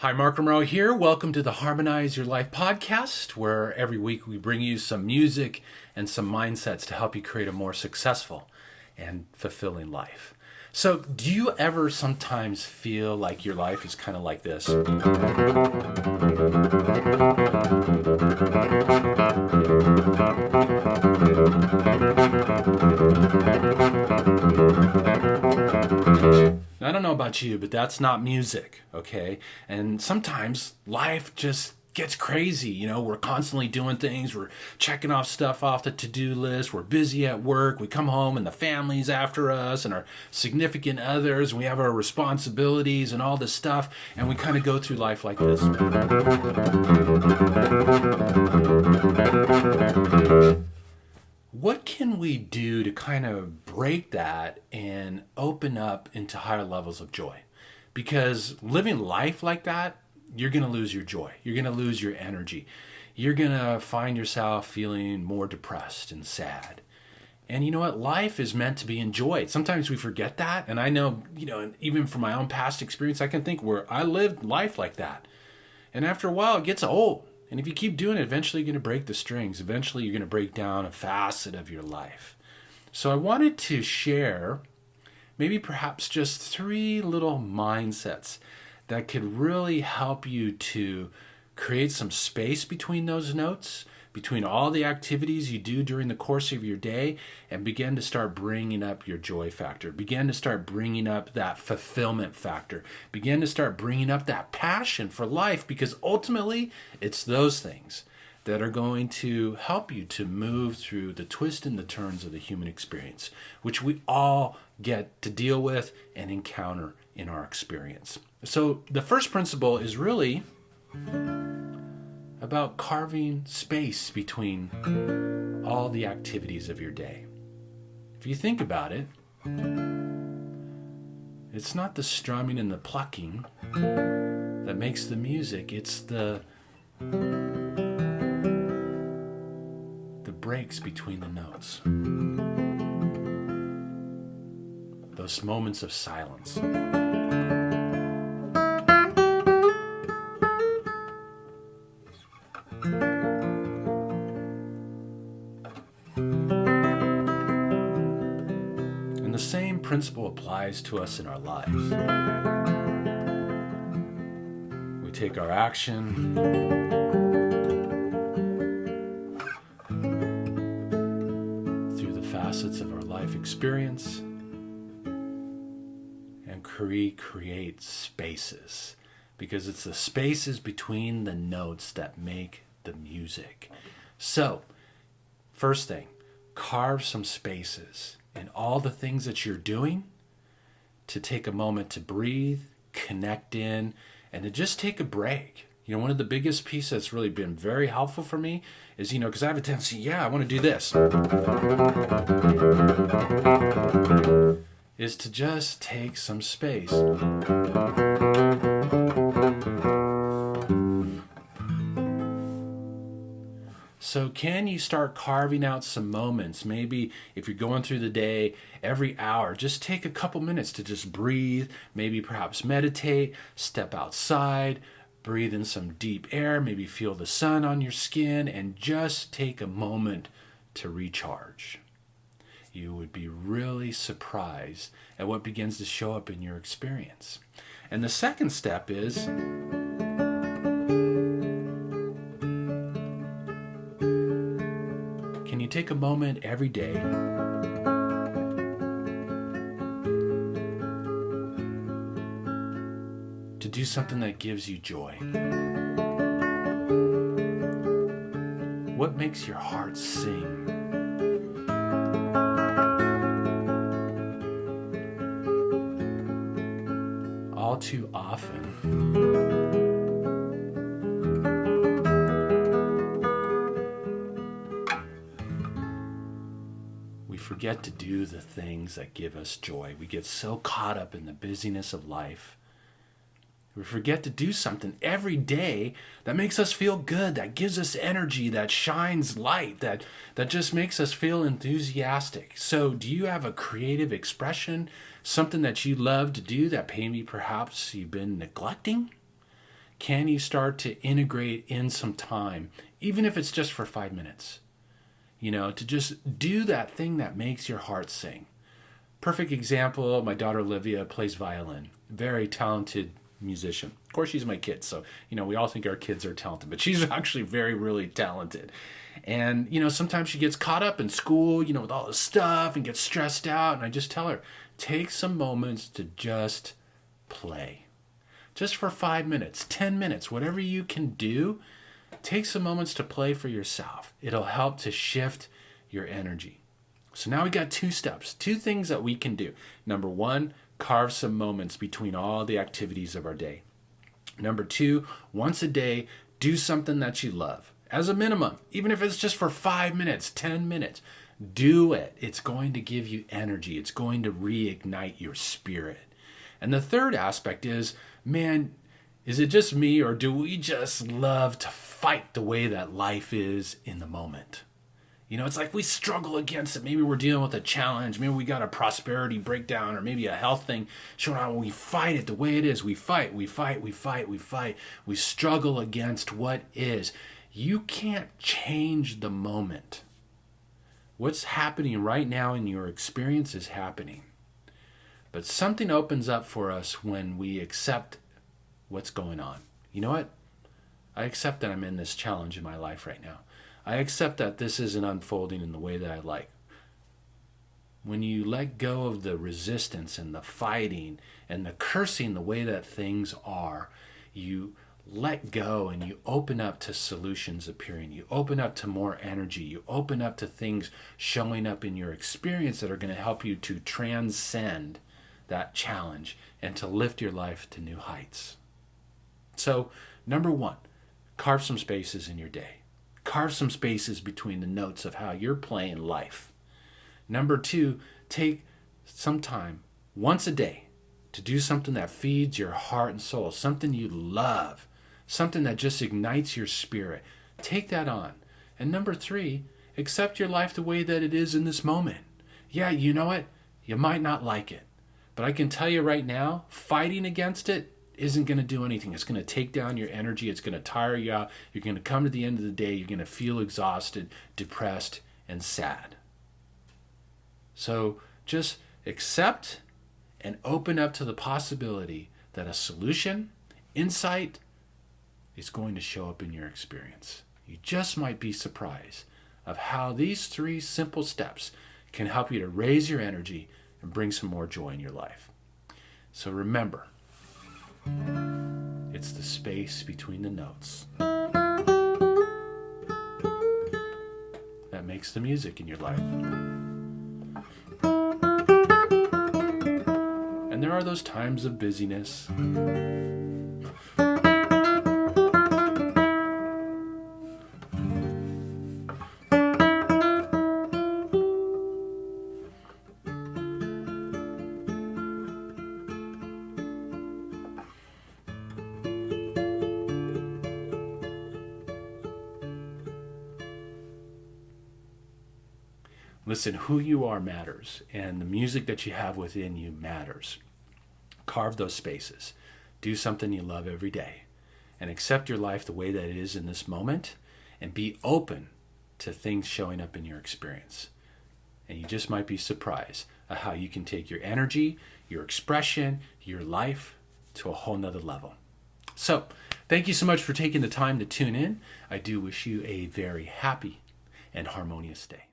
Hi, Mark Monroe here. Welcome to the Harmonize Your Life podcast, where every week we bring you some music and some mindsets to help you create a more successful and fulfilling life. So, do you ever sometimes feel like your life is kind of like this? I don't know about you, but that's not music, okay? And sometimes life just gets crazy. We're constantly doing things. We're checking off stuff off the to-do list. We're busy at work. We come home and the family's after us and our significant others. And we have our responsibilities and all this stuff. And we kind of go through life like this. What can we do to kind of break that and open up into higher levels of joy? Because living life like that, you're going to lose your joy. You're going to lose your energy. You're going to find yourself feeling more depressed and sad. And you know what? Life is meant to be enjoyed. Sometimes we forget that. And I know, even from my own past experience, I can think where I lived life like that. And after a while, it gets old. And if you keep doing it, eventually you're going to break the strings. Eventually you're going to break down a facet of your life. So I wanted to share maybe perhaps just 3 little mindsets that could really help you to create some space between those notes, between all the activities you do during the course of your day, and begin to start bringing up your joy factor. Begin to start bringing up that fulfillment factor. Begin to start bringing up that passion for life, because ultimately it's those things that are going to help you to move through the twists and the turns of the human experience, which we all get to deal with and encounter in our experience. So the first principle is really about carving space between all the activities of your day. If you think about it, it's not the strumming and the plucking that makes the music, it's the breaks between the notes. Those moments of silence. And the same principle applies to us in our lives. We take our action, through the facets of our life experience, and create spaces, because it's the spaces between the notes that make the music. So, first thing, carve some spaces in all the things that you're doing to take a moment to breathe, connect in, and to just take a break. One of the biggest pieces that's really been very helpful for me is, because I have a tendency, I want to do this, is to just take some space. So can you start carving out some moments? Maybe if you're going through the day, every hour, just take a couple minutes to just breathe, maybe perhaps meditate, step outside, breathe in some deep air, maybe feel the sun on your skin, and just take a moment to recharge. You would be really surprised at what begins to show up in your experience. And the second step is can you take a moment every day to do something that gives you joy? What makes your heart sing? All too often, we forget to do the things that give us joy. We get so caught up in the busyness of life. We forget to do something every day that makes us feel good, that gives us energy, that shines light, that just makes us feel enthusiastic. So do you have a creative expression, something that you love to do that maybe perhaps you've been neglecting? Can you start to integrate in some time, even if it's just for 5 minutes? To just do that thing that makes your heart sing. Perfect example, my daughter Olivia plays violin. Very talented musician. Of course, she's my kid, so, we all think our kids are talented, but she's actually very, really talented. And, sometimes she gets caught up in school, with all this stuff and gets stressed out. And I just tell her, take some moments to just play. Just for 5 minutes, 10 minutes, whatever you can do, take some moments to play for yourself. It'll help to shift your energy. So now we got 2 steps, 2 things that we can do. Number 1, carve some moments between all the activities of our day. Number 2, once a day, do something that you love. As a minimum, even if it's just for 5 minutes, 10 minutes, do it. It's going to give you energy. It's going to reignite your spirit. And the third aspect is, man, is it just me, or do we just love to fight the way that life is in the moment? It's like we struggle against it. Maybe we're dealing with a challenge. Maybe we got a prosperity breakdown, or maybe a health thing showing up. We fight it the way it is. We fight. We struggle against what is. You can't change the moment. What's happening right now in your experience is happening. But something opens up for us when we accept what's going on. You know what? I accept that I'm in this challenge in my life right now. I accept that this isn't unfolding in the way that I like. When you let go of the resistance and the fighting and the cursing the way that things are, you let go and you open up to solutions appearing. You open up to more energy. You open up to things showing up in your experience that are going to help you to transcend that challenge and to lift your life to new heights. So, number 1, carve some spaces in your day. Carve some spaces between the notes of how you're playing life. Number 2, take some time once a day to do something that feeds your heart and soul, something you love, something that just ignites your spirit. Take that on. And number 3, accept your life the way that it is in this moment. Yeah, you know what? You might not like it, but I can tell you right now, fighting against it isn't going to do anything. It's going to take down your energy. It's going to tire you out. You're going to come to the end of the day. You're going to feel exhausted, depressed, and sad. So just accept and open up to the possibility that a solution, insight, is going to show up in your experience. You just might be surprised of how these 3 simple steps can help you to raise your energy and bring some more joy in your life. So remember, it's the space between the notes that makes the music in your life. And there are those times of busyness. Listen, who you are matters, and the music that you have within you matters. Carve those spaces. Do something you love every day, and accept your life the way that it is in this moment, and be open to things showing up in your experience. And you just might be surprised at how you can take your energy, your expression, your life to a whole nother level. So, thank you so much for taking the time to tune in. I do wish you a very happy and harmonious day.